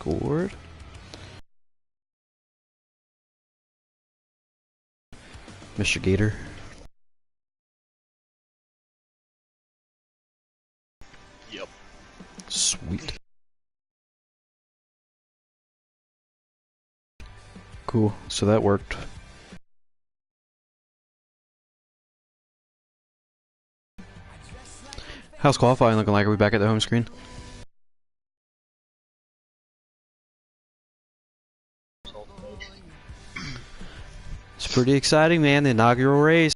scored. Mr. Gator. Yep. Sweet. Cool. So that worked. How's qualifying looking like? Are we back at the home screen? It's pretty exciting, man. The inaugural race.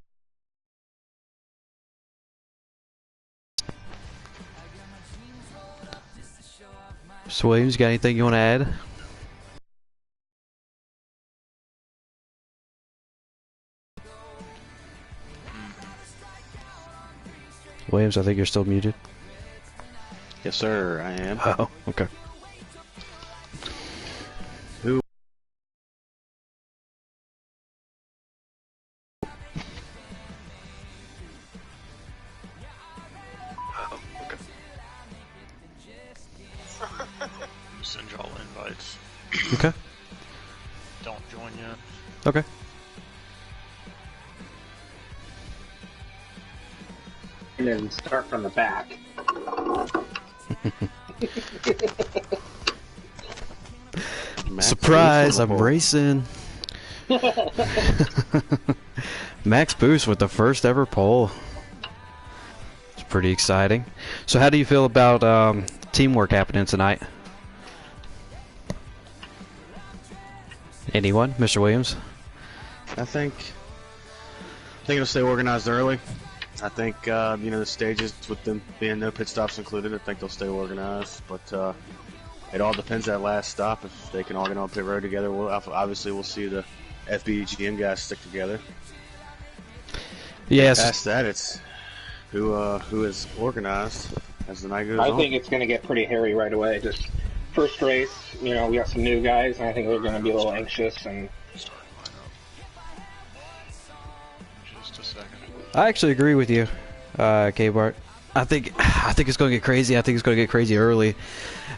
So Williams, got anything you want to add? Williams, I think you're still muted. Yes, sir, I am. Oh, okay. Who? Oh, okay. Send y'all invites. Okay. Don't join yet. Okay. And then start from the back. Surprise, I'm racing. Max Boost with the first ever pole. It's pretty exciting. So how do you feel about teamwork happening tonight? Anyone? Mr. Williams? I think it'll stay organized early. I think you know, the stages with them being no pit stops included, I think they'll stay organized. But it all depends that last stop. If they can all get on pit road together, obviously we'll see the FBGM guys stick together. Yes. Past that, it's who is organized as the night goes on. I think it's going to get pretty hairy right away. Just first race, you know, we got some new guys, and I think they're going to be a little anxious. And Just a second. I actually agree with you, K-Bart. I think it's going to get crazy. I think it's going to get crazy early,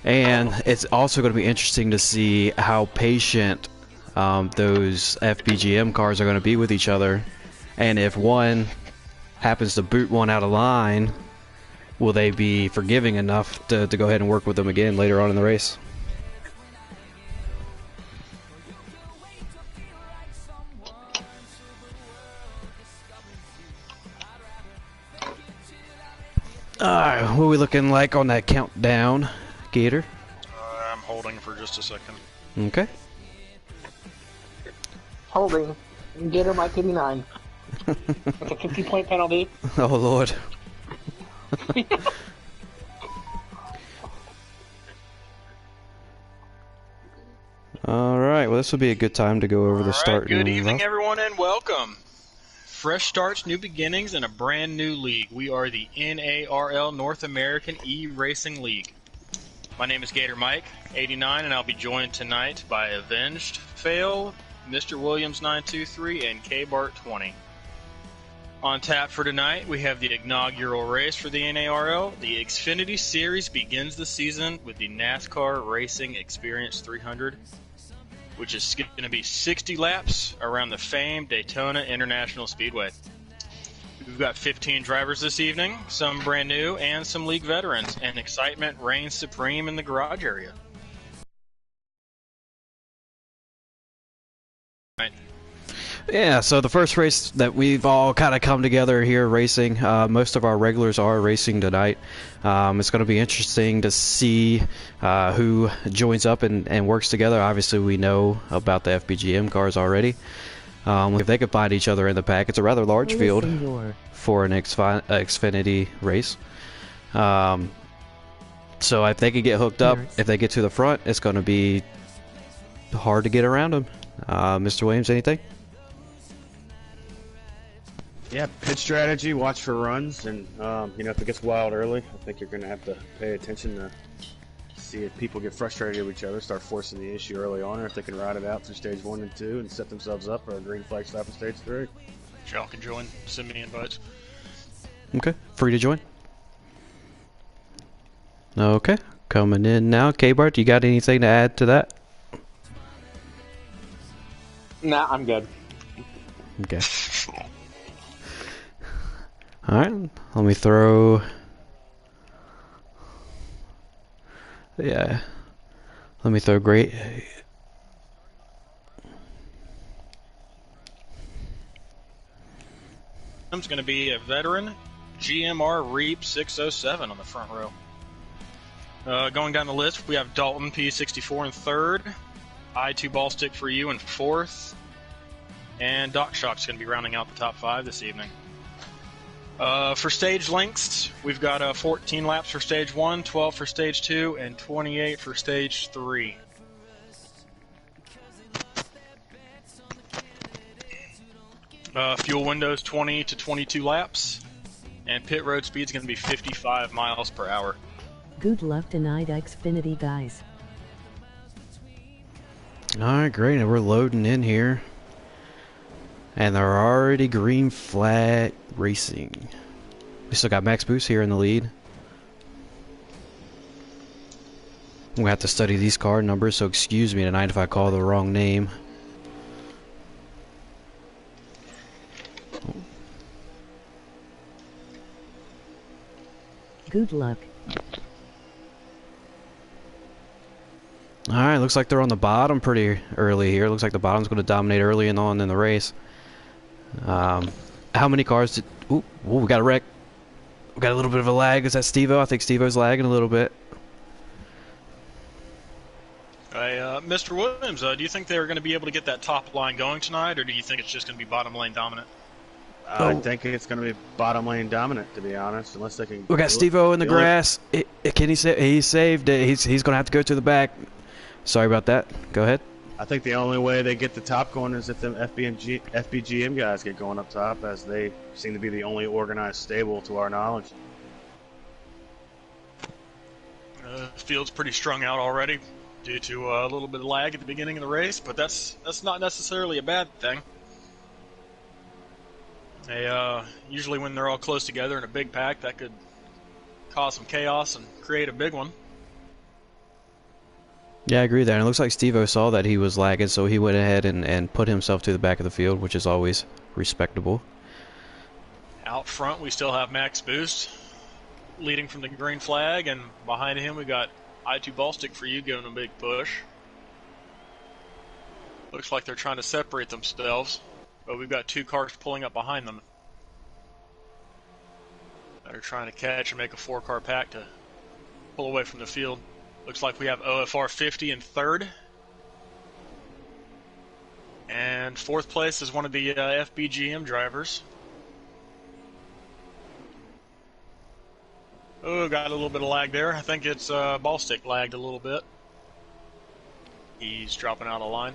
and it's also going to be interesting to see how patient those FBGM cars are going to be with each other, and if one happens to boot one out of line, will they be forgiving enough to go ahead and work with them again later on in the race? Alright, what are we looking like on that countdown, Gator? I'm holding for just a second. Okay. holding, Gator Mike 89. That's a 50-point penalty. Oh, Lord. Alright, well this would be a good time to go over the start. Good evening, everyone, and welcome. Fresh starts, new beginnings, and a brand new league. We are the NARL North American eRacing League. My name is Gator Mike 89, and I'll be joined tonight by Avenged Fail, Mr. Williams 923, and K-Bart 20. On tap for tonight, we have the inaugural race for the NARL. The Xfinity Series begins the season with the NASCAR Racing Experience 300, which is going to be 60 laps around the famed Daytona International Speedway. We've got 15 drivers this evening, some brand new and some league veterans, and excitement reigns supreme in the garage area. Yeah, so the first race that we've all kind of come together here racing, most of our regulars are racing tonight. It's going to be interesting to see who joins up and works together. Obviously, we know about the FBGM cars already. If they could find each other in the pack, it's a rather large field for an Xfinity race. So if they could get hooked up, if they get to the front, it's going to be hard to get around them. Mr. Williams, anything? Yeah, pit strategy, watch for runs, and you know, if it gets wild early, I think you're going to have to pay attention to see if people get frustrated with each other, start forcing the issue early on, or if they can ride it out through stage 1 and 2 and set themselves up for a green flag stop in stage 3. Y'all can join. Send me invites. Okay, free to join. Okay, coming in now. K-Bart, you got anything to add to that? Nah, I'm good. Okay. Alright, let me throw... Yeah. Let me throw great... It's going to be a veteran GMR Reap 607 on the front row. Going down the list, we have Dalton P64 in third, I2 Ballstick for you in fourth, and Doc Shock's going to be rounding out the top 5 this evening. For stage lengths, we've got 14 laps for stage 1, 12 for stage 2, and 28 for stage 3. Fuel windows 20 to 22 laps, and pit road speed is going to be 55 miles per hour. Good luck tonight, Xfinity guys. Alright, great, and we're loading in here. And they're already green flag racing. We still got Max Boost here in the lead. I'm going to have to study these card numbers, so excuse me tonight if I call the wrong name. Good luck. Alright, looks like they're on the bottom pretty early here. Looks like the bottom's going to dominate early and on in the race. How many cars did... Ooh, we got a wreck. We got a little bit of a lag. Is that Steve-O? I think Steve-O's lagging a little bit. Hey, Mr. Williams, do you think they're going to be able to get that top line going tonight, or do you think it's just going to be bottom lane dominant? I think it's going to be bottom lane dominant, to be honest, unless they can... We got Steve-O in the grass. Can he save? He saved it. He's going to have to go to the back. Sorry about that. Go ahead. I think the only way they get the top going is if them FBGM guys get going up top, as they seem to be the only organized stable to our knowledge. The field's pretty strung out already due to a little bit of lag at the beginning of the race, but that's not necessarily a bad thing. Usually when they're all close together in a big pack, that could cause some chaos and create a big one. Yeah, I agree there. And it looks like Steve-O saw that he was lagging, so he went ahead and put himself to the back of the field, which is always respectable. Out front, we still have Max Boost leading from the green flag, and behind him we got I2 Ballstick for you giving a big push. Looks like they're trying to separate themselves, but we've got 2 cars pulling up behind them. They're trying to catch and make a 4-car pack to pull away from the field. Looks like we have OFR 50 in third. And fourth place is one of the FBGM drivers. Oh, got a little bit of lag there. I think it's Ballstick lagged a little bit. He's dropping out of line.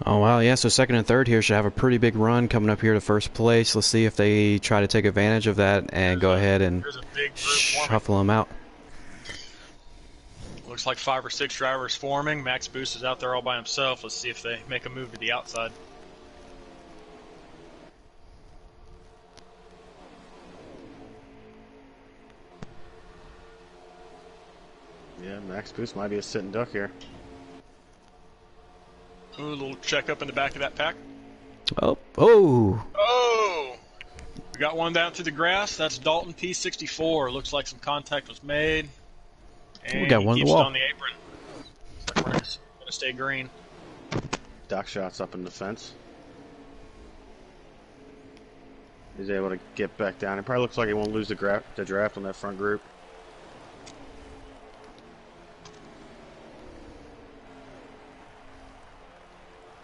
Oh, wow, yeah, so second and third here should have a pretty big run coming up here to first place. Let's see if they try to take advantage of that and go ahead and shuffle them out. Looks like 5 or 6 drivers forming. Max Boost is out there all by himself. Let's see if they make a move to the outside. Yeah, Max Boost might be a sitting duck here. Ooh, a little check up in the back of that pack. Oh! Oh! We got one down through the grass. That's Dalton P64. Looks like some contact was made. And we got one he on keeps the it wall. on the apron. Looks like we're gonna stay green. Doc Shot's up in the fence. He's able to get back down. It probably looks like he won't lose the draft on that front group.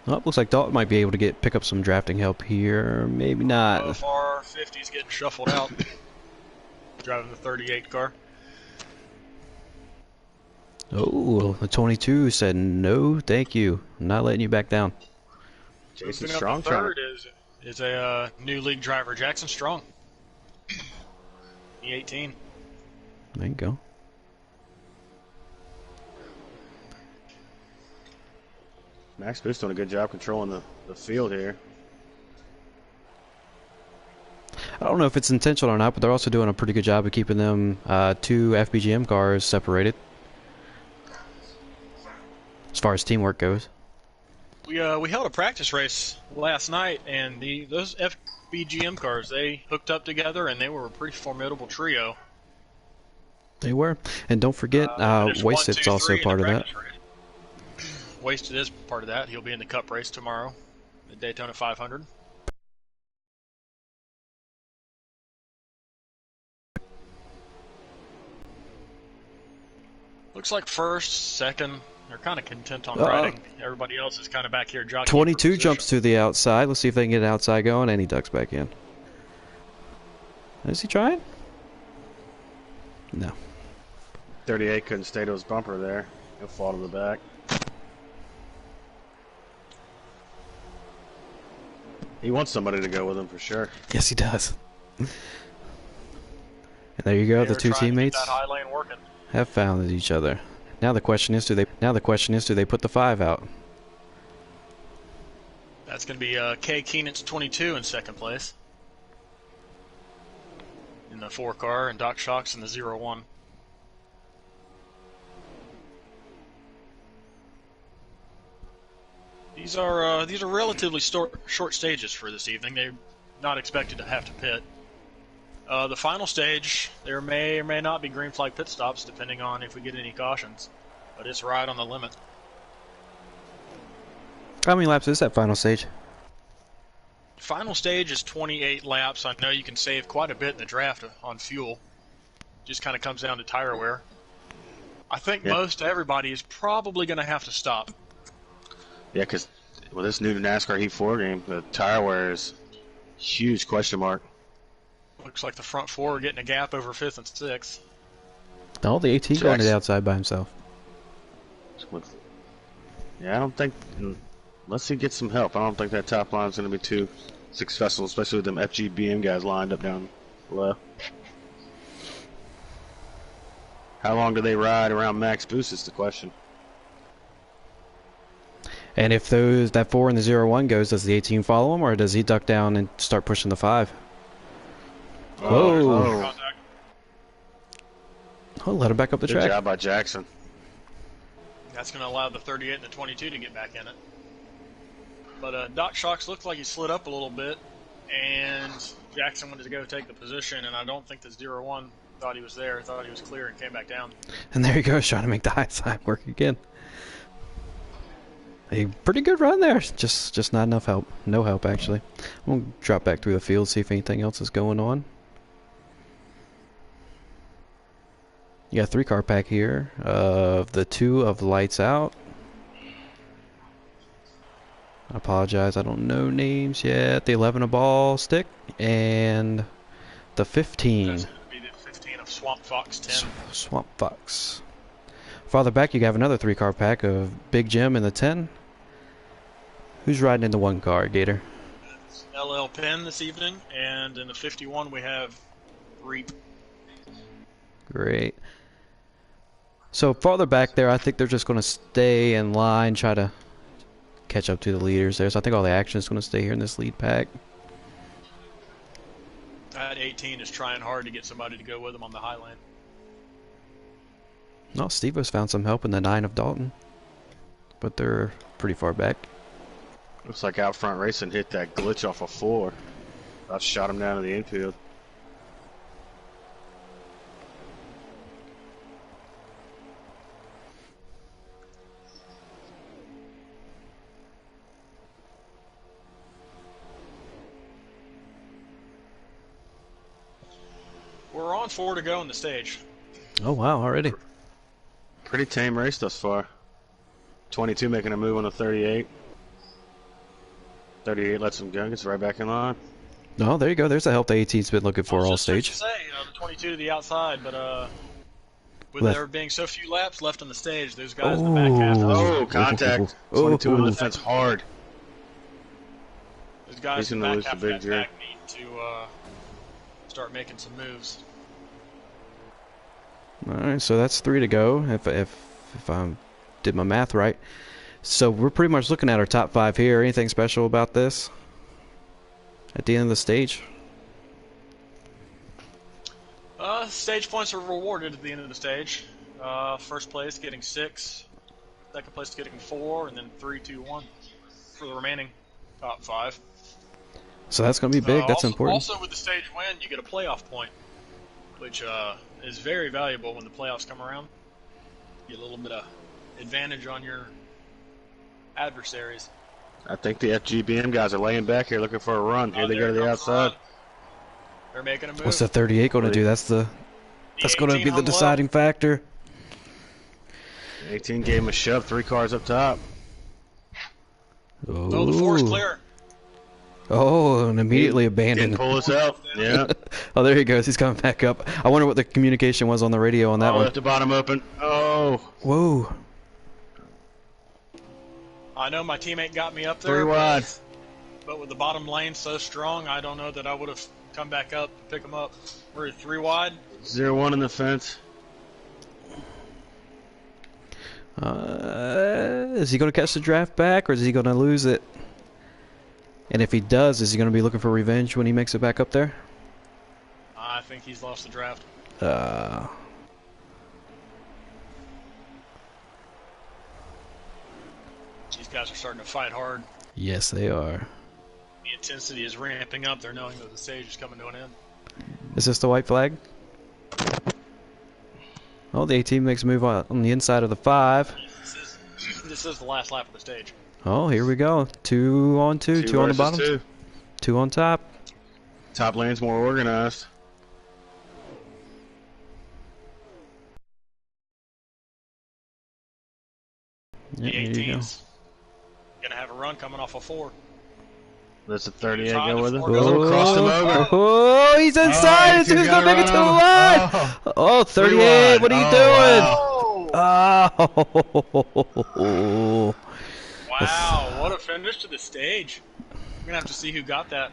Oh, looks like Dalton might be able to pick up some drafting help here. Maybe not. OFR 50's getting shuffled out. Driving the 38 car. Oh, the 22 said no, thank you. I'm not letting you back down. Jason Moving Strong up the third is a new league driver, Jackson Strong. E18. There you go. Max Boost doing a good job controlling the field here. I don't don't know if it's intentional or not, but they're also doing a pretty good job of keeping them 2 FBGM cars separated as far as teamwork goes. We held a practice race last night, and those FBGM cars, they hooked up together, and they were a pretty formidable trio. They were, and don't forget, Wasted's also part of that. Wasted is part of that. He'll be in the Cup race tomorrow, the Daytona 500. Looks like first, second, they're kind of content on riding. Everybody else is kind of back here jockeying. 22 jumps to the outside. Let's see if they can get an outside going, and he ducks back in. Is he trying? No. 38 couldn't stay to his bumper there. He'll fall to the back. He wants somebody to go with him for sure. Yes, he does. And there you go. The two teammates that high lane working. have found each other. Now the question is, do they put the 5 out? That's going to be Kay Keenan's 22 in second place in the 4 car, and Doc Shock's in the 0-1. These are relatively short stages for this evening. They're not expected to have to pit. The final stage, there may or may not be green flag pit stops, depending on if we get any cautions. But it's right on the limit. How many laps is that final stage? Final stage is 28 laps. I know you can save quite a bit in the draft on fuel. Just kind of comes down to tire wear. I think most everybody is probably going to have to stop. Yeah, because with this new NASCAR Heat 4 game, the tire wear is huge question mark. Looks like the front 4 are getting a gap over 5th and 6th. No, the AT going to the outside by himself. Yeah, I don't think, unless he gets some help, I don't think that top line is going to be too successful, especially with them FGBM guys lined up down below. How long do they ride around max boost is the question. And if that 4 and the 0-1 goes, does the 18 follow him, or does he duck down and start pushing the 5? Oh, let him back up the track. Good job by Jackson. That's going to allow the 38 and the 22 to get back in it. But Doc Shocks looked like he slid up a little bit, and Jackson wanted to go take the position, and I don't think the 0-1 thought he was there, thought he was clear, and came back down. And there he goes, trying to make the high side work again. A pretty good run there, just not enough help. No help, actually. I'm going to drop back through the field, see if anything else is going on. You got a 3-car pack here of the 2 of Lights Out. I apologize, I don't know names yet. The 11 of Ball Stick and the 15. That's going to be the 15 of Swamp Fox 10. Swamp Fox. Farther back, you have another 3-car pack of Big Jim in the 10. Who's riding in the 1 car, Gator? It's LL Penn this evening, and in the 51 we have Reap. Great. So farther back there, I think they're just going to stay in line, try to catch up to the leaders there. So I think all the action is going to stay here in this lead pack. That 18 is trying hard to get somebody to go with him on the high lane. No, Steve-O's found some help in the 9 of Dalton, but they're pretty far back. Looks like Out Front Racing hit that glitch off of 4. I shot him down to the infield. We're on 4 to go in the stage. Oh, wow, already. Pretty tame race thus far. 22 making a move on the 38. 38 lets him go, gets right back in line. Oh, there you go. There's the help the 18's been looking for all stage. Say, the 22 to the outside, but with there being so few laps left on the stage, those guys in the back half. Oh, contact. 22 in the fence hard. Those guys in the back half of that pack need to start making some moves. All right, so that's 3 to go. If I did my math right, so we're pretty much looking at our top 5 here. Anything special about this at the end of the stage? Stage points are rewarded at the end of the stage. First place getting 6, second place getting 4, and then 3, 2, 1 for the remaining top 5. So that's going to be big. That's also, important. Also, with the stage win, you get a playoff point, which is very valuable when the playoffs come around. You get a little bit of advantage on your adversaries. I think the FGBM guys are laying back here looking for a run. Here they go to the outside. They're making a move. What's the 38 going to do? That's going to be the deciding factor. 18 gave him a shove. 3 cars up top. Oh, the 4's clear. Oh, and immediately abandoned. Didn't pull us out. Yeah. Oh, there he goes. He's coming back up. I wonder what the communication was on the radio on that one. Left the bottom open. Oh. Whoa. I know my teammate got me up there. 3 wide. But with the bottom lane so strong, I don't know that I would have come back up to pick him up. We're 3 wide. 0-1 in the fence. Is he going to catch the draft back, or is he going to lose it? And if he does, is he going to be looking for revenge when he makes it back up there? I think he's lost the draft. These guys are starting to fight hard. Yes, they are. The intensity is ramping up. They're knowing that the stage is coming to an end. Is this the white flag? Oh, the 18 makes a move on the inside of the 5. This is the last lap of the stage. Oh, here we go. 2 on 2, 2 on the bottom, 2 on top. Top lane's more organized. The 18's gonna have a run coming off a 4. Let's the 38 go with it. Oh, Crossed him over. Oh, he's inside. It's who's gonna make it to the line. Oh, 38. What are you doing? Oh. Wow, what a finish to the stage. We're gonna have to see who got that.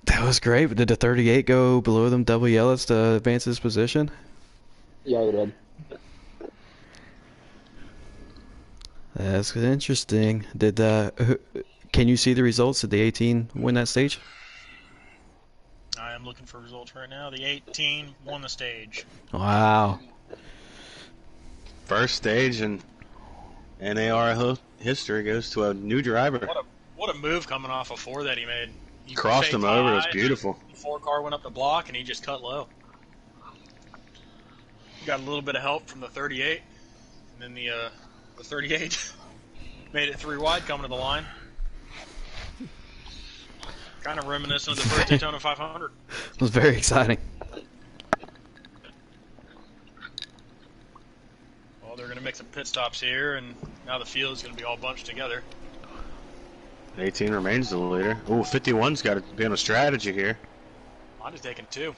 That was great, but did the 38 go below them double yellows to advance his position? Yeah, he did. That's interesting. Can you see the results? Did the 18 win that stage? I am looking for results right now. The 18 won the stage. Wow. First stage in NARL history goes to a new driver. What a move coming off a 4 that he made. He Crossed him over. It was beautiful. The 4 car went up the block and he just cut low. Got a little bit of help from the 38, and then the 38 made it 3 wide coming to the line. Kind of reminiscent of the first Daytona 500. It was very exciting. Well, they're going to make some pit stops here, and now the field is going to be all bunched together. 18 remains the leader. Ooh, 51's got to be on a strategy here. Might have taken 2.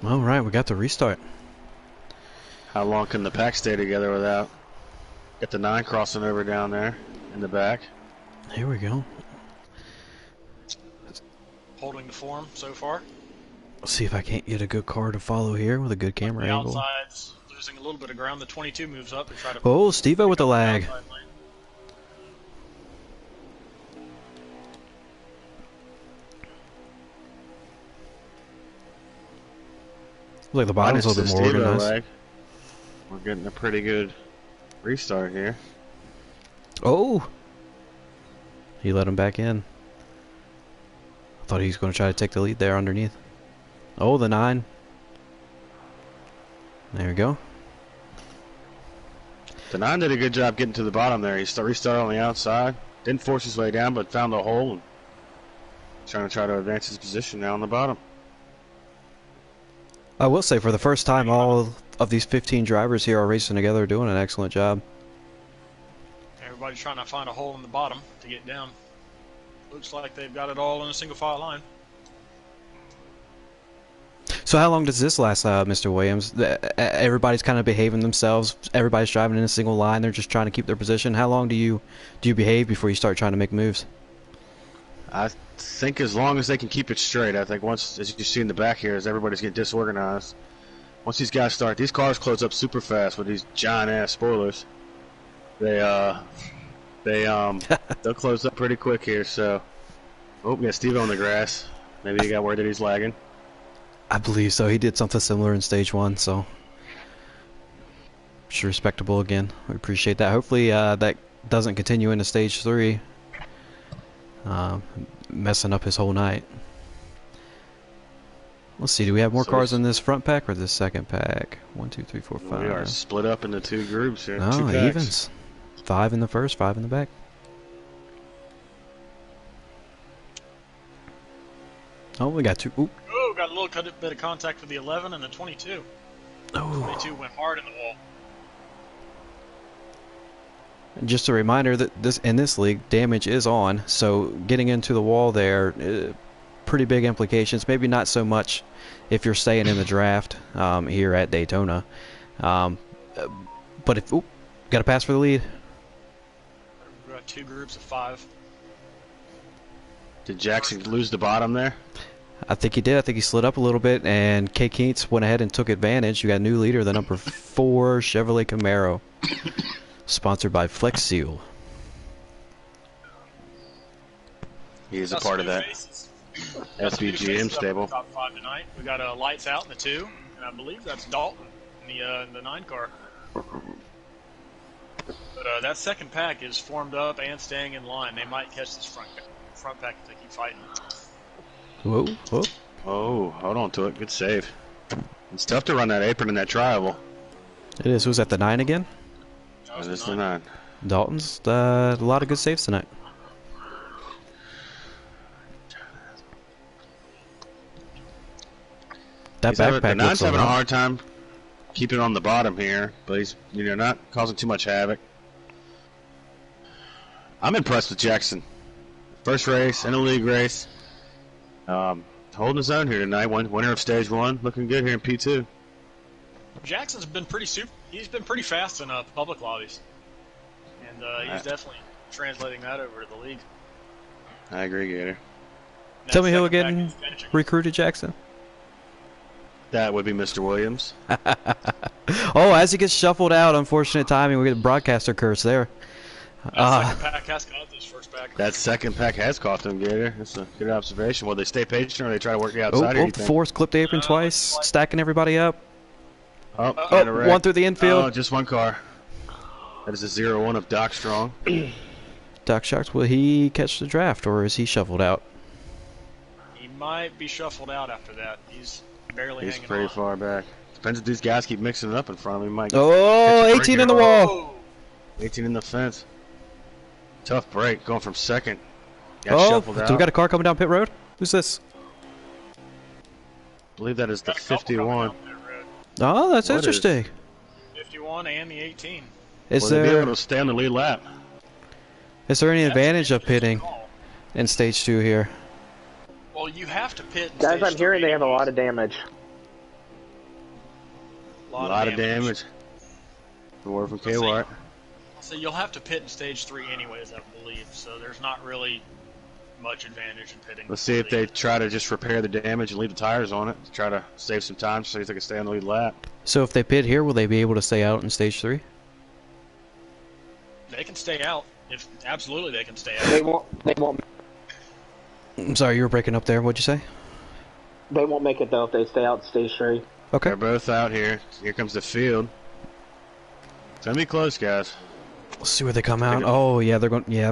All right, we got the restart. How long can the pack stay together without? Get the 9 crossing over down there in the back. Here we go. Holding the form so far. Let's see if I can't get a good car to follow here with a good camera The angle. outside's losing a little bit of ground. The 22 moves up to try to. Oh, Steve-O with the lag. outside lane. Looks like the bottom's a little bit more Steve-O organized. lag. We're getting a pretty good restart here. Oh! He let him back in. I thought he was going to try to take the lead there underneath. Oh, the 9. There we go. The 9 did a good job getting to the bottom there. He restarted on the outside. Didn't force his way down, but found the hole. And trying to advance his position now on the bottom. I will say, for the first time, all of these 15 drivers here are racing together, doing an excellent job. Everybody's trying to find a hole in the bottom to get down. Looks like they've got it all in a single file line. So how long does this last, Mr. Williams? Everybody's kind of behaving themselves. Everybody's driving in a single line. They're just trying to keep their position. How long do you behave before you start trying to make moves? I think as long as they can keep it straight. I think once, as you see in the back here, as everybody's getting disorganized, once these guys start, these cars close up super fast with these giant ass spoilers. They They'll close up pretty quick here. So, oh, we got Steve on the grass. Maybe he got word that he's lagging. I believe so. He did something similar in stage 1, so it's respectable again. We appreciate that. Hopefully that doesn't continue into stage 3, messing up his whole night. Let's see. Do we have more cars in this front pack or this second pack? 1, 2, 3, 4, 5. We are split up into 2 groups here. No, 2 packs. evens. 5 in the first, 5 in the back. Oh, we got 2. Ooh. Oh, got a little bit of contact with the 11 and the 22. Oh. 22 went hard in the wall. Just a reminder that in this league, damage is on, so getting into the wall there, pretty big implications. Maybe not so much if you're staying in the draft here at Daytona. But if got a pass for the lead. We've got 2 groups of 5. Did Jackson lose the bottom there? I think he did. I think he slid up a little bit, and K. Keats went ahead and took advantage. You got a new leader, the number 4 Chevrolet Camaro, sponsored by Flex Seal. He is a part of that SBGM stable. Top 5 tonight. We got Lights Out in the 2, and I believe that's Dalton in the 9 car. But that second pack is formed up and staying in line. They might catch this front pack if they keep fighting. Whoa, whoa. Oh, hold on to it. Good save. It's tough to run that apron in that triangle. It is. Who's at the 9 again? That is the 9. Dalton's a lot of good saves tonight. That backpack the 9's looks having a hard time keeping it on the bottom here, but he's not causing too much havoc. I'm impressed with Jackson. First race in a league race. Holding his own here tonight. Winner of stage 1. Looking good here in P2. Jackson's been he's been pretty fast in public lobbies. And he's definitely translating that over to the league. I agree, Gator. Tell me who again recruited Jackson? That would be Mr. Williams. Oh, as he gets shuffled out, unfortunate timing. We get the broadcaster curse there. That second pack has caught this first pack. That second pack has caught them, Gator. That's a good observation. Will they stay patient or they try to work you outside? Force clipped the apron twice, stacking everybody up. Oh, one through the infield. Oh, just one car. That is a 0-1 of Doc Strong. Doc Sharks, will he catch the draft or is he shuffled out? He might be shuffled out after that. He's barely hanging on. He's pretty far back. Depends if these guys keep mixing it up in front of him. He might 18 in the wall. 18 in the fence. Tough break going from second. Got shuffled out. Do we got a car coming down pit road? Who's this? I believe that is the 51. Oh, that's interesting. 51 and the 18. Is Will there they be able to stay on the lead lap? Is there any advantage of pitting in stage 2 here? Well, you have to pit. Guys, I'm hearing they have a lot of damage. A lot of damage. The word from K-Wart. So you'll have to pit in stage 3 anyways, I believe. So there's not really much advantage in pitting. Let's see if they try to just repair the damage and leave the tires on it to try to save some time so they can stay on the lead lap. So if they pit here, will they be able to stay out in stage 3? They can stay out. Absolutely, they can stay out. They won't. I'm sorry, you were breaking up there. What'd you say? They won't make it though if they stay out stage 3. Okay. They're both out here. Here comes the field. It's gonna be close, guys. Let's see where they come out. Oh yeah, they're going. Yeah,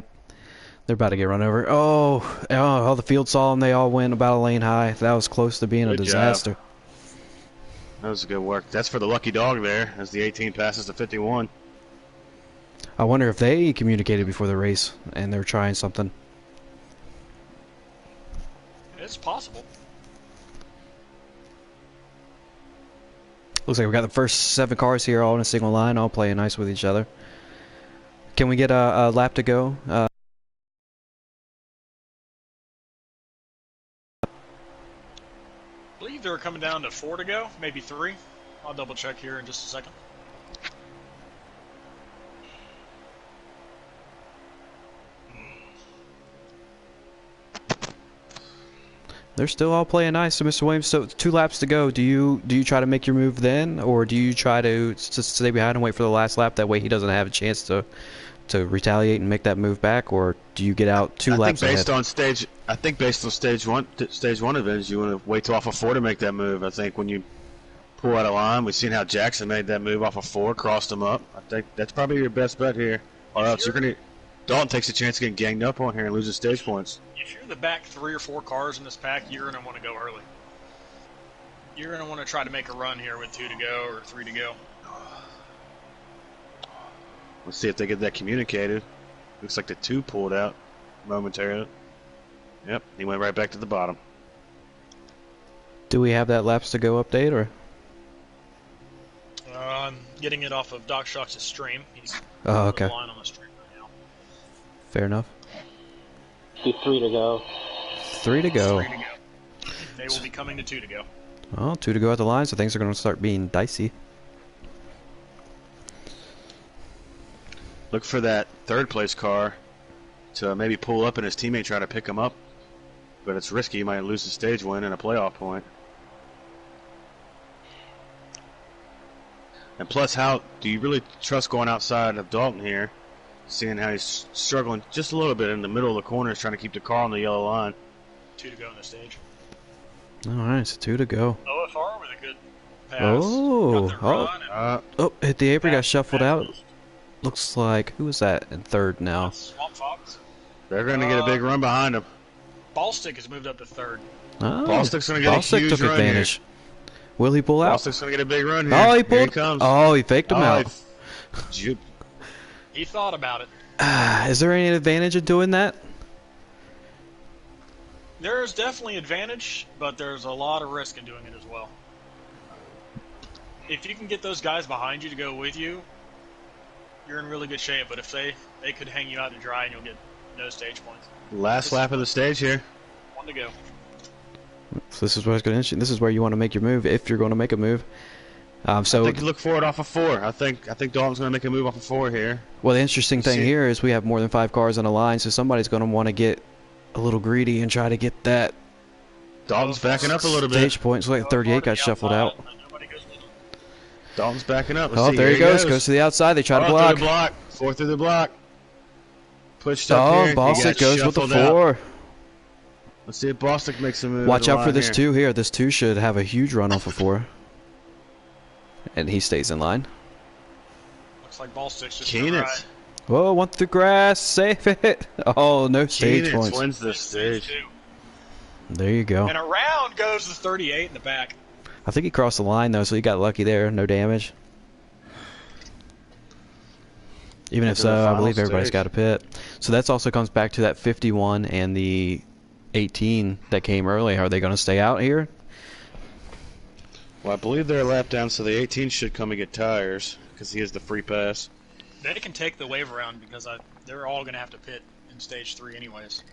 they're about to get run over. Oh, the field saw them. They all went about a lane high. That was close to being a disaster. That was good work. That's for the lucky dog there, as the 18 passes the 51. I wonder if they communicated before the race and they're trying something. It's possible. Looks like we got the first 7 cars here all in a single line, all playing nice with each other. Can we get a lap to go? I believe they were coming down to 4 to go, maybe 3. I'll double check here in just a second. They're still all playing nice. So, Mr. Williams, so 2 laps to go. Do you try to make your move then, or do you try to stay behind and wait for the last lap? That way he doesn't have a chance to to retaliate and make that move back, or do you get out two laps ahead? I think based on stage one events, you want to wait till off of 4 to make that move. I think when you pull out of line, we've seen how Jackson made that move off of 4, crossed him up. I think that's probably your best bet here, or else Dalton takes a chance of getting ganged up on here and loses stage points. If you're the back 3 or 4 cars in this pack, you're going to want to go early. You're going to want to try to make a run here with 2 to go or 3 to go. Let's see if they get that communicated. Looks like the 2 pulled out momentarily. Yep, he went right back to the bottom. Do we have that laps to go update, or? I'm getting it off of Doc Shock's stream. He's okay. line on the stream right now. Fair enough. 3 to go. 3 to go. 3 to go. They will be coming to 2 to go. Oh, 2 to go at the line, so things are going to start being dicey. Look for that 3rd place car to maybe pull up and his teammate try to pick him up. But it's risky. He might lose the stage win and a playoff point. And plus, how do you really trust going outside of Dalton here? Seeing how he's struggling just a little bit in the middle of the corners, trying to keep the car on the yellow line. 2 to go on the stage. Alright, so 2 to go. OFR with a good pass. Hit the apron, got shuffled out. Looks like, who is that in 3rd now? Swamp Fox. They're going to get a big run behind him. Ballstick has moved up to 3rd. Oh, Ballstick's going to get a huge took run advantage. Here. Will he pull out? Ballstick's going to get a big run here. Oh, he Here he pulled. comes. Oh, he faked him out. He thought about it. Is there any advantage in doing that? There's definitely advantage, but there's a lot of risk in doing it as well. If you can get those guys behind you to go with you, you're in really good shape. But if they could hang you out to dry and you'll get no stage points. Last lap of the stage here. 1 to go. So this is where it's going to. This is where you want to make your move if you're going to make a move. So I think you look for it off of 4. I think Dalton's going to make a move off of 4 here. Well, the interesting thing here is we have more than 5 cars on the line, so somebody's going to want to get a little greedy and try to get that. Dalton's backing up a little bit. Stage points. Like 38 got shuffled out. Dalton's backing up. Oh, there he goes. Goes to the outside. They try to block. Through the block. 4 through the block. Pushed up here. Ballstick goes with the 4. Let's see if Ballstick makes a move. Watch out for this 2 here. This 2 should have a huge run off of 4. And he stays in line. Looks like Ballstick's just Keenitz. Whoa, one through grass. Save it. Oh, no stage points. Keenitz wins this stage. There you go. And around goes the 38 in the back. I think he crossed the line, though, so he got lucky there. No damage. Even if so, I believe everybody's got a pit. So that also comes back to that 51 and the 18 that came early. Are they going to stay out here? Well, I believe they're a lap down, so the 18 should come and get tires because he has the free pass. They can take the wave around because they're all going to have to pit in stage 3 anyways.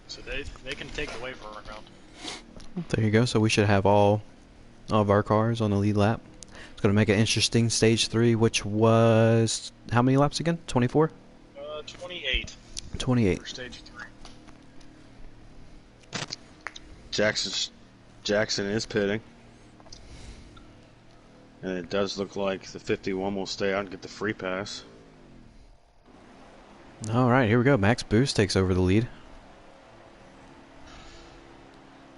So they can take the wave around. There you go. So we should have all of our cars on the lead lap. It's going to make an interesting stage 3, which was how many laps again? 24? 28. 28. For stage 3. Jackson is pitting. And it does look like the 51 will stay out and get the free pass. Alright, here we go. Max Boost takes over the lead.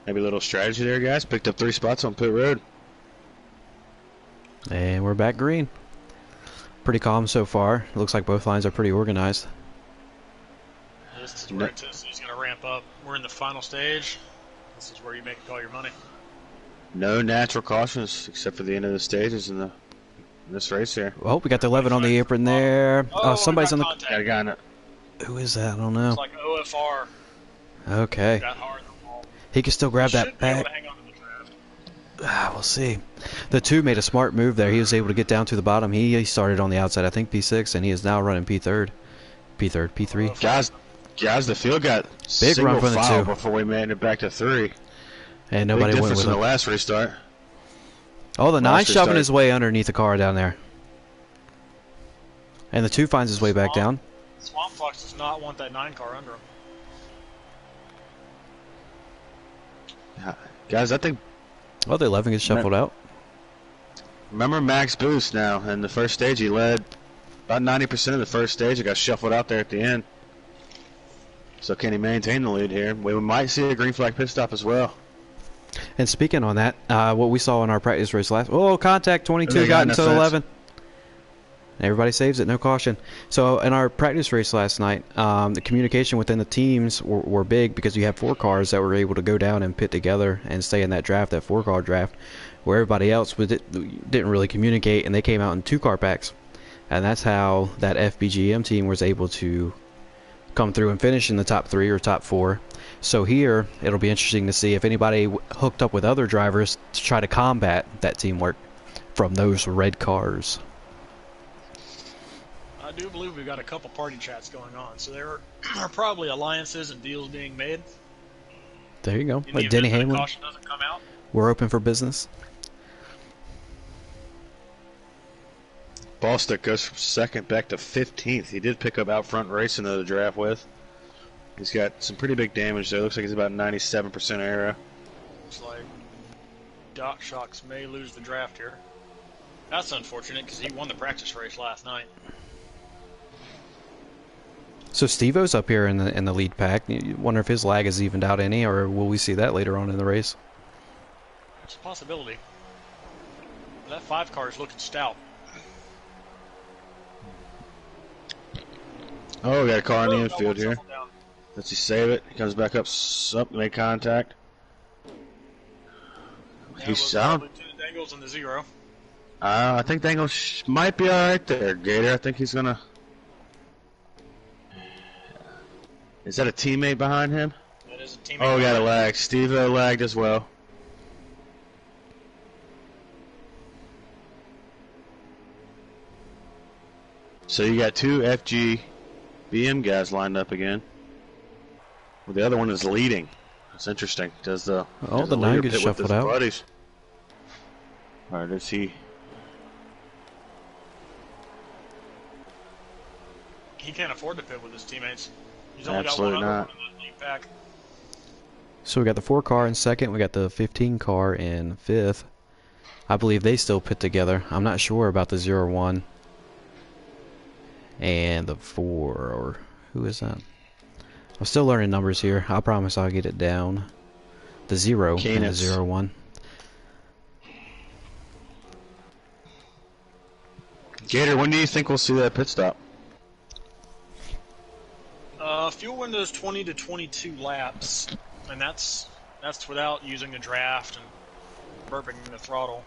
Maybe a little strategy there, guys. Picked up 3 spots on pit road. And we're back green. Pretty calm so far. It looks like both lines are pretty organized. This is where intensity's going to ramp up. We're in the final stage. This is where you make all your money. No natural cautions except for the end of the stages in this race here. Oh, we got the 11 on the apron there. Somebody's on the. Got a guy in it. Who is that? I don't know. It's like OFR. Okay. Got hard in the wall. He can still grab that Should be able back. to hang on to the draft. We'll see. The 2 made a smart move there. He was able to get down to the bottom. He started on the outside, I think P6, and he is now running P3. P3. Guys, the field got Big run from the 2 before we made it back to 3. And nobody Big went difference with in him. the last restart. Oh, the 9 Last shoving restart. his way underneath the car down there. And the 2 finds his way back down. Swamp Fox does not want that 9 car under him. Guys, I think Oh, the 11 gets shuffled out. Remember Max Boost now. In the first stage, he led about 90% of the first stage. He got shuffled out there at the end. So can he maintain the lead here? We might see a green flag pit stop as well. And speaking on that, what we saw in our practice race last... Oh, contact 22 got into 11. Everybody saves it, no caution. So in our practice race last night, the communication within the teams were big because you have 4 cars that were able to go down and pit together and stay in that draft, that 4-car draft, where everybody else didn't really communicate, and they came out in 2-car packs. And that's how that FBGM team was able to come through and finish in the top 3 or top 4. So here, it'll be interesting to see if anybody hooked up with other drivers to try to combat that teamwork from those red cars. I do believe we've got a couple party chats going on, so there are probably alliances and deals being made. There you go. In Like the Denny event that Hamlin, caution doesn't come out. we're open for business. Ballstick goes from 2nd back to 15th. He did pick up out front racing of the draft with. He's got some pretty big damage there. Looks like he's about 97% area. Looks like Doc Shocks may lose the draft here. That's unfortunate because he won the practice race last night. So Steve-O's up here in the lead pack. You wonder if his lag is evened out any, or will we see that later on in the race? It's a possibility. That 5 car is looking stout. Oh, we got a car in the infield here. Down. Let's see, save it. He comes back up, make contact. He's sound. To the Dangles and the 0. I think Dangle might be alright there, Gator. I think he's gonna. Is that a teammate behind him? That is a teammate. Oh, we got a lag. Steve lagged as well. So you got 2 FG BM guys lined up again. Well, the other one is leading. That's interesting. Does the the 9 gets shuffled out. Buddies? All right, is he? He can't afford to pit with his teammates. He's only Absolutely got one not. other one in the lead pack. So we got the 4 car in 2nd. We got the 15 car in 5th. I believe they still pit together. I'm not sure about the 0-1 and the 4, or who is that? I'm still learning numbers here. I promise I'll get it down. The 0 and the Canis. 0-1. Gator, when do you think we'll see that pit stop? Fuel window's 20 to 22 laps, and that's without using a draft and burping the throttle.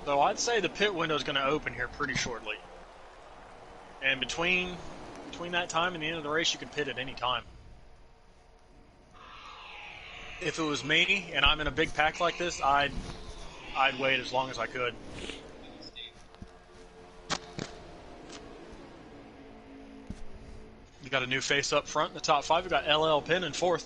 Though I'd say the pit window's going to open here pretty shortly. And between that time and the end of the race, you can pit at any time. If it was me and I'm in a big pack like this, I'd wait as long as I could. You got a new face up front in the top 5. We got LL Penn in 4th.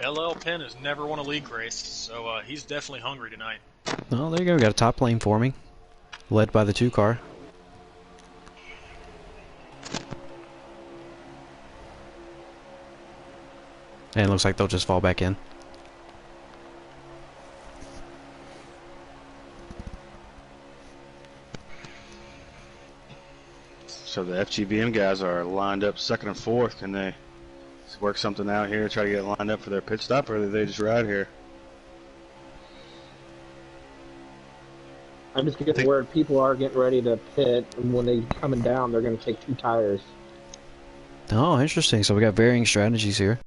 LL Penn has never won a league race, so he's definitely hungry tonight. Oh, there you go. We got a top lane forming, led by the 2 car. And it looks like they'll just fall back in. So the FGBM guys are lined up 2nd and 4th. Can they work something out here, try to get lined up for their pit stop, or do they just ride here? I'm just getting word people are getting ready to pit, and when they coming down, they're going to take 2 tires. Oh, interesting. So we got varying strategies here.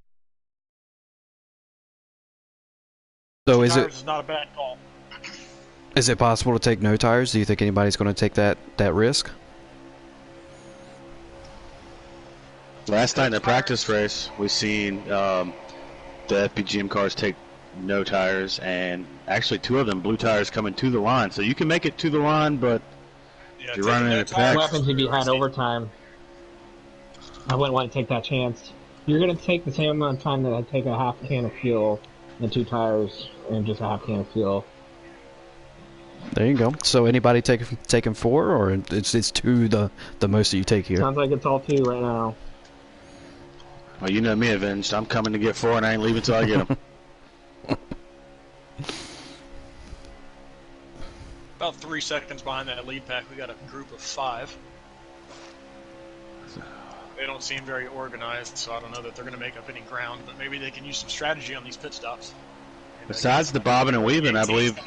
So is Tires is not a bad call. it possible to take no tires? Do you think anybody's going to take that risk? Last night in the practice race, we seen the FPGM cars take no tires, and actually 2 of them blue tires coming to the line. So you can make it to the line, but Yeah, if you're running in a pack, What happens if you had overtime? I wouldn't want to take that chance. You're going to take the same amount of time that I'd take a half can of fuel and 2 tires and just a half can of fuel. There you go. So anybody taking 4, or it's 2 the most that you take here? Sounds like it's all 2 right now. Well, you know me, Avenged. I'm coming to get 4, and I ain't leaving till I get them. About 3 seconds behind that lead pack, we got a group of 5. They don't seem very organized, so I don't know that they're going to make up any ground, but maybe they can use some strategy on these pit stops. Besides the bobbing and weaving, I believe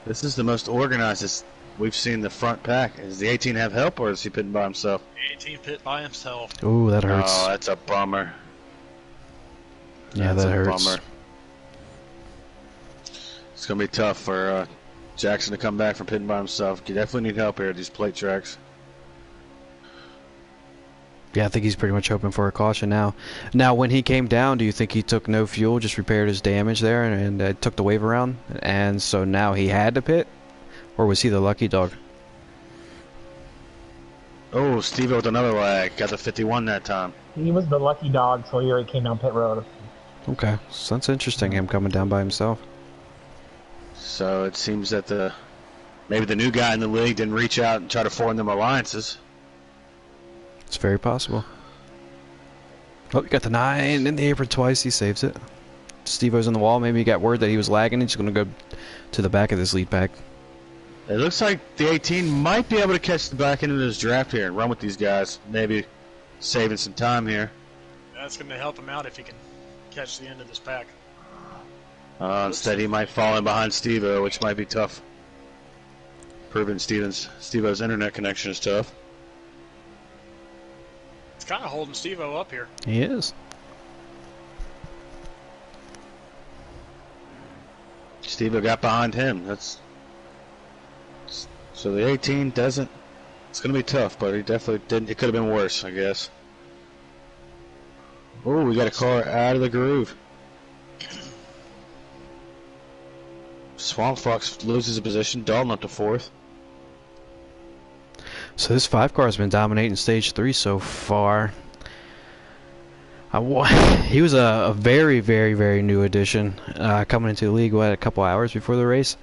this is the most organized we've seen the front pack. Does the 18 have help, or is he pitting by himself? The 18 pit by himself. Ooh, that hurts. Oh, that's a bummer. Yeah, that's that a hurts. Bummer. It's going to be tough for Jackson to come back from pitting by himself. You definitely need help here at these plate tracks. Yeah, I think he's pretty much hoping for a caution now. Now, when he came down, do you think he took no fuel, just repaired his damage there, and took the wave around, and so now he had to pit? Or was he the lucky dog? Oh, Steve with another lag. Got the 51 that time. He was the lucky dog, so he already came down pit road. Okay, so that's interesting, him coming down by himself. So it seems that maybe the new guy in the league didn't reach out and try to form them alliances. It's very possible. Oh, you got the 9 in the apron twice. He saves it. Steve-O's on the wall. Maybe he got word that he was lagging. He's going to go to the back of this lead pack. It looks like the 18 might be able to catch the back end of this draft here and run with these guys. Maybe saving some time here. That's going to help him out if he can catch the end of this pack. Instead, he might fall in behind Steve-O, which might be tough. Proving Steve-O's internet connection is tough. It's kind of holding Steve-O up here. He is. Steve-O got behind him. So the 18 doesn't. It's going to be tough, but he definitely didn't. It could have been worse, I guess. Oh, we got a car out of the groove. Swamp Fox loses a position. Dalton up to 4th. So this 5 car has been dominating stage 3 so far. He was a very, very, very new addition coming into the league a couple hours before the race.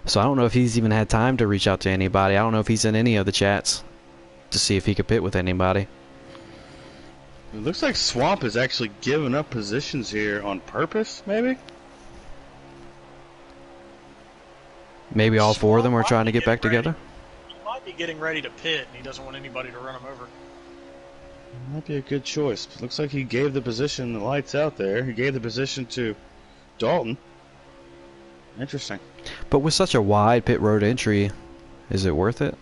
So I don't know if he's even had time to reach out to anybody. I don't know if he's in any of the chats to see if he could pit with anybody. It looks like Swamp is actually giving up positions here on purpose, maybe? Maybe all 4 of them are trying to get back together? He might be getting ready to pit, and he doesn't want anybody to run him over. Might be a good choice. It looks like he gave the position, the lights out there. He gave the position to Dalton. Interesting. But with such a wide pit road entry, is it worth it?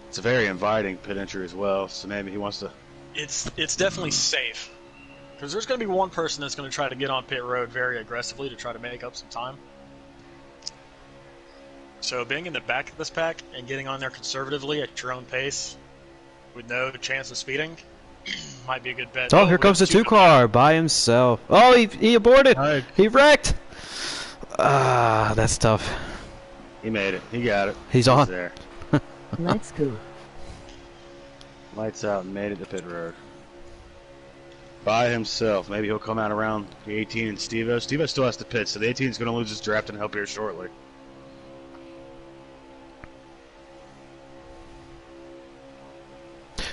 It's a very inviting pit entry as well, so maybe he wants to... It's definitely safe. Because there's going to be one person that's going to try to get on pit road very aggressively to try to make up some time. So being in the back of this pack and getting on there conservatively at your own pace with no chance of speeding might be a good bet. Oh, here comes the 2 car by himself. Oh, he aborted. Right. He wrecked. That's tough. He made it. He got it. He's on. There. Let's go. Lights out and made it to pit road. By himself. Maybe he'll come out around the 18 and Steve-O. Steve-O still has to pit, so the 18 is going to lose his draft and help here shortly.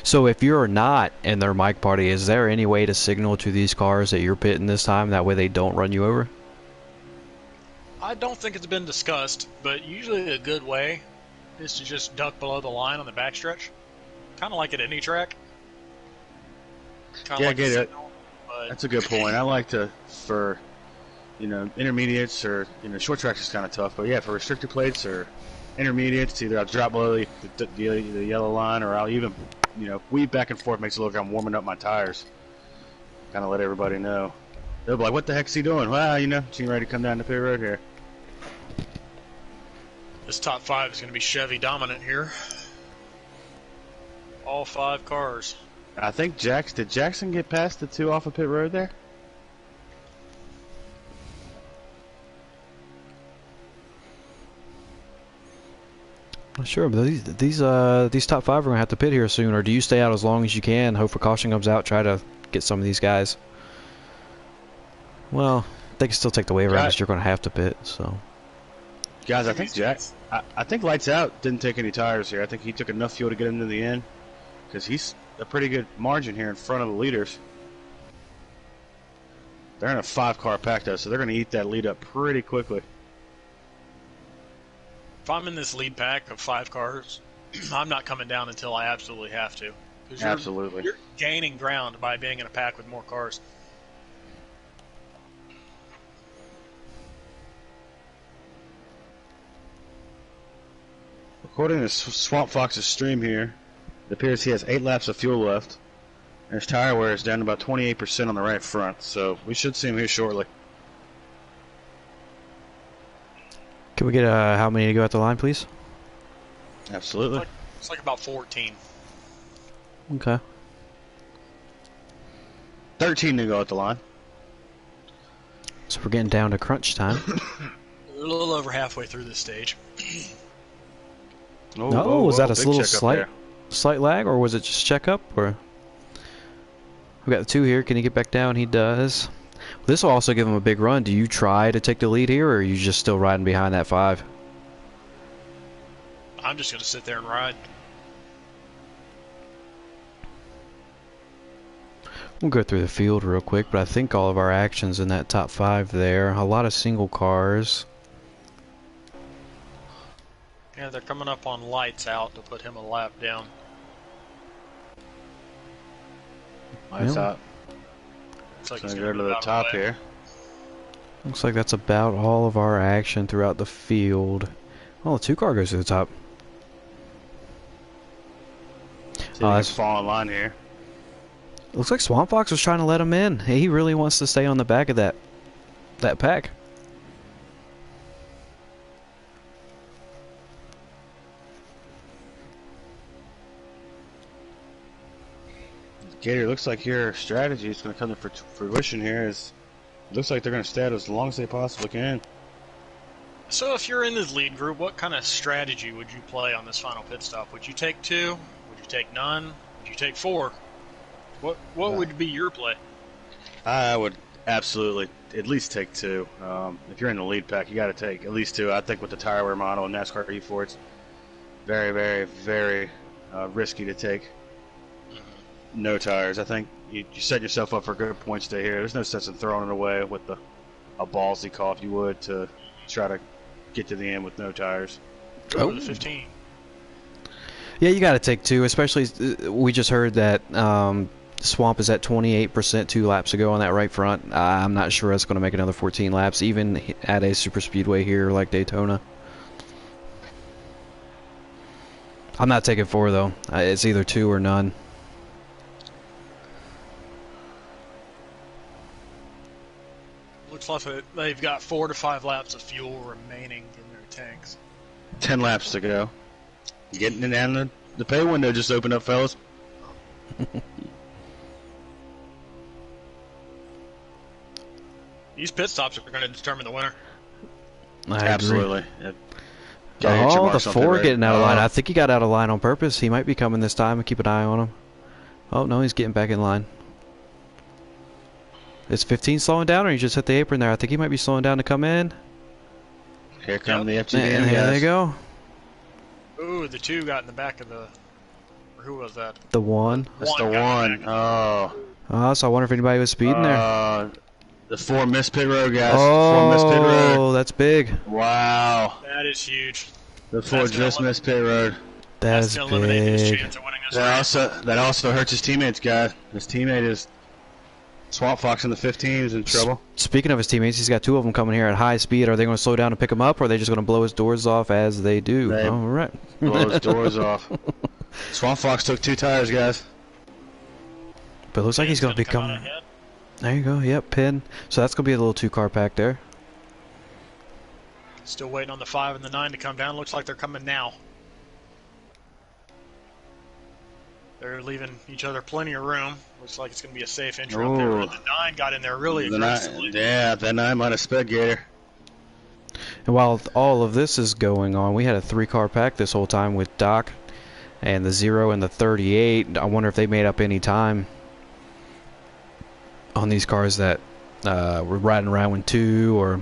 So if you're not in their mic party, is there any way to signal to these cars that you're pitting this time? That way they don't run you over? I don't think it's been discussed, but usually a good way is to just duck below the line on the backstretch. Kind of like at any track. Yeah, I get it. That's a good point. I like to, for, intermediates or, short tracks is kind of tough. But yeah, for restrictor plates or intermediates, either I'll drop below the yellow line or I'll even, weave back and forth, makes it look like I'm warming up my tires. Kind of let everybody know. They'll be like, what the heck's he doing? Well, she's ready to come down the pit road here. This top 5 is going to be Chevy dominant here. All 5 cars. I think did Jackson get past the 2 off of pit road there? Not sure, but these top 5 are gonna have to pit here soon. Or do you stay out as long as you can, hope for caution comes out, try to get some of these guys? Well, they can still take the wave around, but you're gonna have to pit. So, guys, I think I think Lights Out didn't take any tires here. I think he took enough fuel to get him to the end because he's a pretty good margin here in front of the leaders. They're in a 5-car pack though, so they're going to eat that lead up pretty quickly. If I'm in this lead pack of 5 cars, I'm not coming down until I absolutely have to. 'Cause Absolutely. You're gaining ground by being in a pack with more cars. According to Swamp Fox's stream here, it appears he has 8 laps of fuel left. And his tire wear is down to about 28% on the right front, so we should see him here shortly. Can we get how many to go at the line, please? Absolutely. It's like about 14. Okay. 13 to go at the line. So we're getting down to crunch time. We're a little over halfway through this stage. Was that a big little check up slight lag, or was it just checkup? Or we got the 2 here. Can he get back down? He does. This will also give him a big run. Do you try to take the lead here, or are you just still riding behind that 5? I'm just going to sit there and ride. We'll go through the field real quick, but I think all of our actions in that top 5 there. A lot of single cars. Yeah, they're coming up on lights out to put him a lap down. Lights out. Looks like So he's go gonna to move the out of top way. here. Looks like that's about all of our action throughout the field. Oh, the 2 car goes to the top. So Oh, you that's can fall in line here. Looks like Swamp Fox was trying to let him in. He really wants to stay on the back of that pack. Gator, looks like your strategy is going to come to fruition here. Looks like they're going to stay out as long as they possibly can. So if you're in this lead group, what kind of strategy would you play on this final pit stop? Would you take 2? Would you take none? Would you take 4? What would be your play? I would absolutely at least take 2. If you're in the lead pack, you got to take at least 2. I think with the tire wear model and NASCAR E4, it's very, very, very risky to take no tires. I think you set yourself up for a good point stay here. There's no sense in throwing it away with a ballsy call, if you would, to try to get to the end with no tires. Go to the 15. Yeah, you got to take 2, especially we just heard that Swamp is at 28% 2 laps ago on that right front. I'm not sure that's going to make another 14 laps, even at a super speedway here like Daytona. I'm not taking 4 though. It's either 2 or none. Looks like they've got 4 to 5 laps of fuel remaining in their tanks. 10 laps to go. Getting it down the pay window just opened up, fellas. These pit stops are going to determine the winner. Absolutely. Yep. Oh, the 4 getting out of line. I think he got out of line on purpose. He might be coming this time. Keep an eye on him. Oh, no, he's getting back in line. Is 15 slowing down, or he just hit the apron there? I think he might be slowing down to come in. Here come the FTV. And there they go. Ooh, the 2 got in the back of the... Or who was that? The 1. That's the 1. Oh. So I wonder if anybody was speeding there. The 4 missed pit road, guys. Oh, 4 missed pit road. That's big. Wow. That is huge. The 4 just missed pit road. That's going to eliminate his big. chance of winning this race. That also hurts his teammates, guys. His teammate is Swamp Fox in the 15 is in trouble. Speaking of his teammates, he's got 2 of them coming here at high speed. Are they going to slow down and pick him up, or are they just going to blow his doors off as they do? They All right. blow his doors off. Swamp Fox took 2 tires, guys. But it looks like he's going to be come coming. out ahead. There you go. Yep, pin. So that's going to be a little 2-car pack there. Still waiting on the 5 and the 9 to come down. Looks like they're coming now. They're leaving each other plenty of room. Looks like it's going to be a safe entry up there. Ooh. The 9 got in there really aggressively. That 9 might have sped Gator. And while all of this is going on, we had a 3-car pack this whole time with Doc and the 0 and the 38. I wonder if they made up any time on these cars that were riding around with 2 or...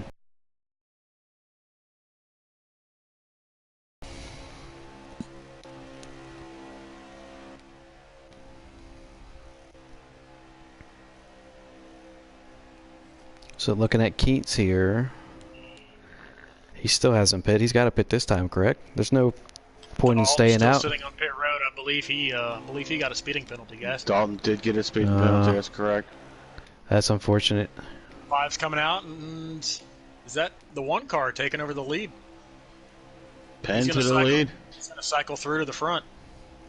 So looking at Keats here, he still hasn't pit. He's got to pit this time, correct? There's no point in staying still out. sitting on pit road. I believe he got a speeding penalty, guys. Dalton did get a speeding penalty. That's correct. That's unfortunate. 5's coming out, and is that the one car taking over the lead? Penn to the lead. He's going to cycle through to the front.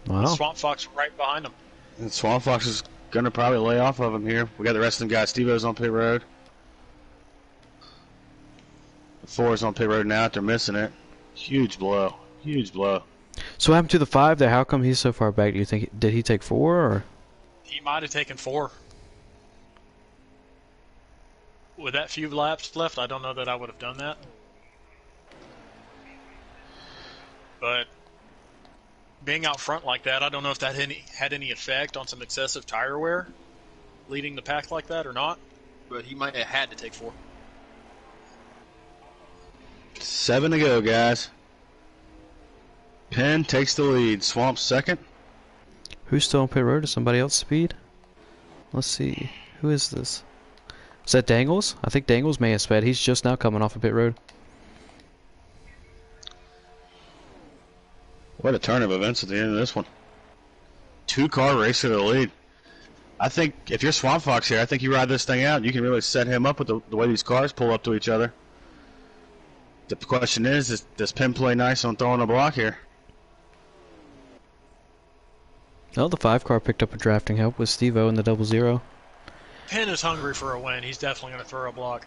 Wow. Swamp Fox right behind him. And Swamp Fox is going to probably lay off of him here. We got the rest of them guys. Steve-O's on pit road. The 4's on pit road now. They're missing it. Huge blow. Huge blow. So what happened to the 5 there? How come he's so far back? Do you think, did he take 4 or? He might have taken 4. With that few laps left, I don't know that I would have done that. But being out front like that, I don't know if that had any effect on some excessive tire wear, leading the pack like that or not. But he might have had to take 4. 7 to go, guys. Penn takes the lead. Swamp second. Who's still on pit road? Is somebody else speed? Let's see. Who is this? Is that Dangles? I think Dangles may have sped. He's just now coming off of pit road. What a turn of events at the end of this one. 2-car race to the lead. I think if you're Swamp Fox here, I think you ride this thing out. You can really set him up with the way these cars pull up to each other. The question is does Penn play nice on throwing a block here? Oh, the 5 car picked up a drafting help with Steve-O in the 00. Penn is hungry for a win. He's definitely going to throw a block.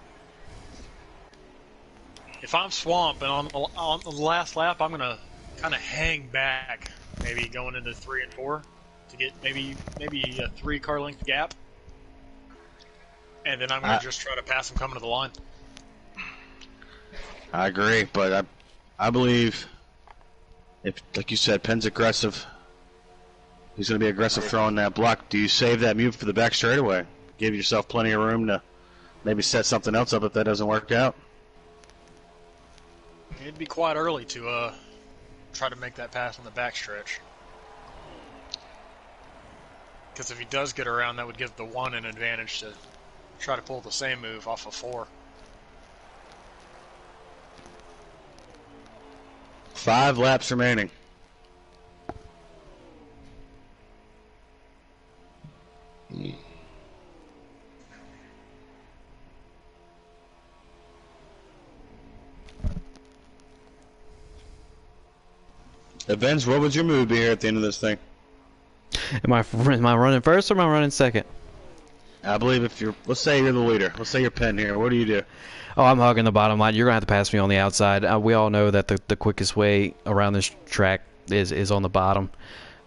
If I'm Swamp and on the last lap, I'm going to kind of hang back, maybe going into 3 and 4 to get maybe a 3-car length gap, and then I'm going to just try to pass him coming to the line. I agree, but I believe if, like you said, Penn's aggressive. He's going to be aggressive throwing that block. Do you save that move for the back straightaway? Give yourself plenty of room to maybe set something else up if that doesn't work out. It'd be quite early to try to make that pass on the backstretch. Because if he does get around, that would give the 1 an advantage to try to pull the same move off of 4. 5 laps remaining. Vince, what would your move be here at the end of this thing? Am I running first or am I running second? I believe if you're, let's say you're the leader. Let's say you're Penn here. What do you do? Oh, I'm hugging the bottom line. You're going to have to pass me on the outside. We all know that the quickest way around this track is on the bottom.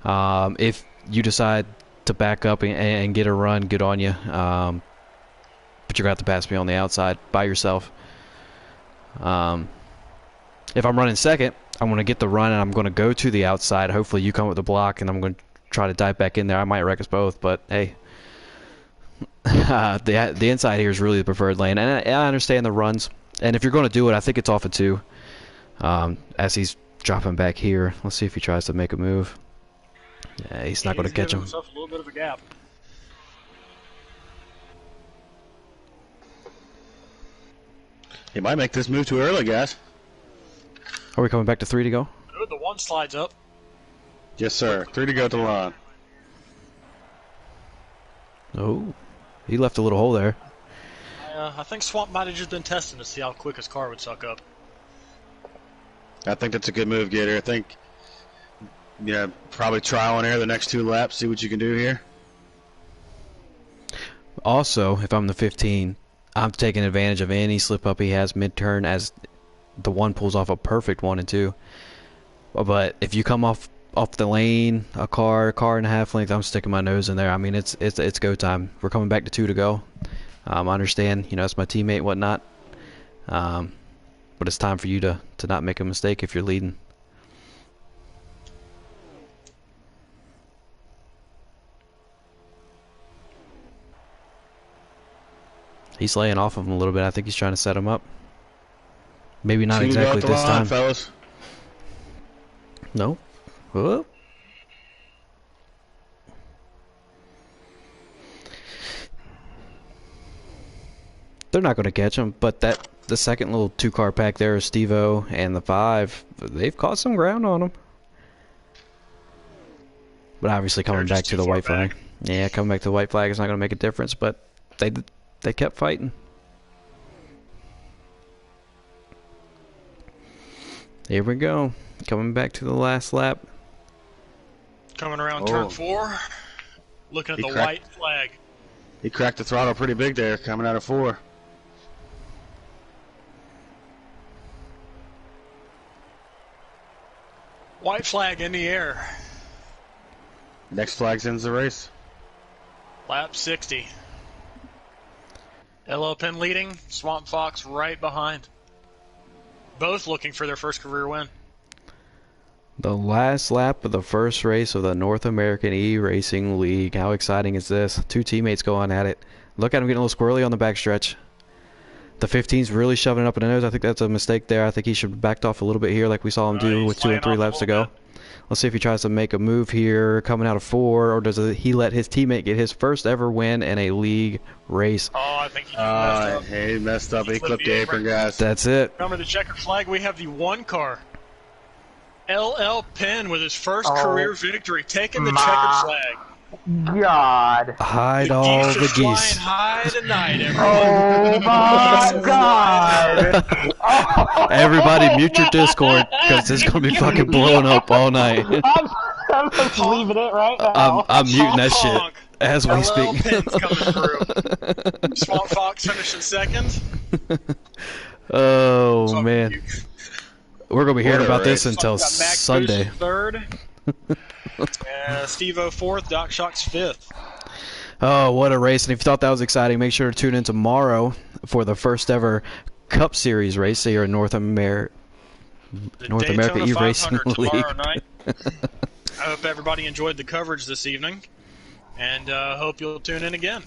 If you decide to back up and get a run, good on you. But you're going to have to pass me on the outside by yourself. If I'm running second, I'm going to get the run and I'm going to go to the outside. Hopefully you come with the block and I'm going to try to dive back in there. I might wreck us both, but hey. The inside here is really the preferred lane, and I understand the runs. And if you're going to do it, I think it's off of 2. As he's dropping back here, let's see if he tries to make a move. Yeah, he's not going to catch him. Himself a little bit of a gap. He might make this move too early, guys. Are we coming back to 3 to go? The 1 slides up. Yes, sir. 3 to go at the line. Oh, he left a little hole there. I think Swamp might have just been testing to see how quick his car would suck up. I think that's a good move, Gator. I think, yeah, probably trial and error the next 2 laps, see what you can do here. Also, if I'm the 15, I'm taking advantage of any slip up he has mid-turn as the 1 pulls off a perfect 1 and 2. But if you come off the lane, a car and a half length, I'm sticking my nose in there. I mean, it's go time. We're coming back to 2 to go. I understand, it's my teammate and whatnot. But it's time for you to not make a mistake if you're leading. He's laying off of him a little bit. I think he's trying to set him up. Maybe not exactly this time. Fellas. No. Whoa. they're not going to catch him. But the second little 2-car pack there is Steve-O and the 5. They've caught some ground on them. But obviously coming back to the white flag. Yeah, coming back to the white flag is not going to make a difference. But they kept fighting. Here we go. Coming back to the last lap. Coming around turn 4. Looking at the white flag. He cracked the throttle pretty big there, coming out of 4. White flag in the air. Next flag ends the race. Lap 60. LL Penn leading, Swamp Fox right behind. Both looking for their first career win. The last lap of the first race of the North American eRacing League. How exciting is this? 2 teammates going at it. Look at him getting a little squirrely on the backstretch. The 15's really shoving it up in the nose. I think that's a mistake there. I think he should have backed off a little bit here like we saw him do with 2 and 3 laps to go. Let's see if he tries to make a move here coming out of 4, or does he let his teammate get his first ever win in a league race? Oh, I think he messed up. He messed up. He clipped the apron, guys. That's it. Remember the checker flag? We have the 1 car. LL Penn with his first career victory, taking the checkered flag. God. Hide all the geese. Flying high tonight, everyone. Oh my God. Everybody mute your Discord, because it's going to be fucking blowing up all night. I'm just leaving it right now. I'm muting that shit Honk. as we LL speak. Penn's coming through. Swamp Fox finishing second. Oh, man. We're going to be hearing about this until Got Max Sunday. Boost third. Steve-O fourth. Doc Shock's fifth. Oh, what a race. And if you thought that was exciting, make sure to tune in tomorrow for the first ever Cup Series race here in North America eRacing tomorrow League. night. I hope everybody enjoyed the coverage this evening, and hope you'll tune in again.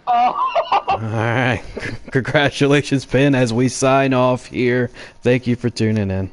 All right. Congratulations, Penn, as we sign off here. Thank you for tuning in.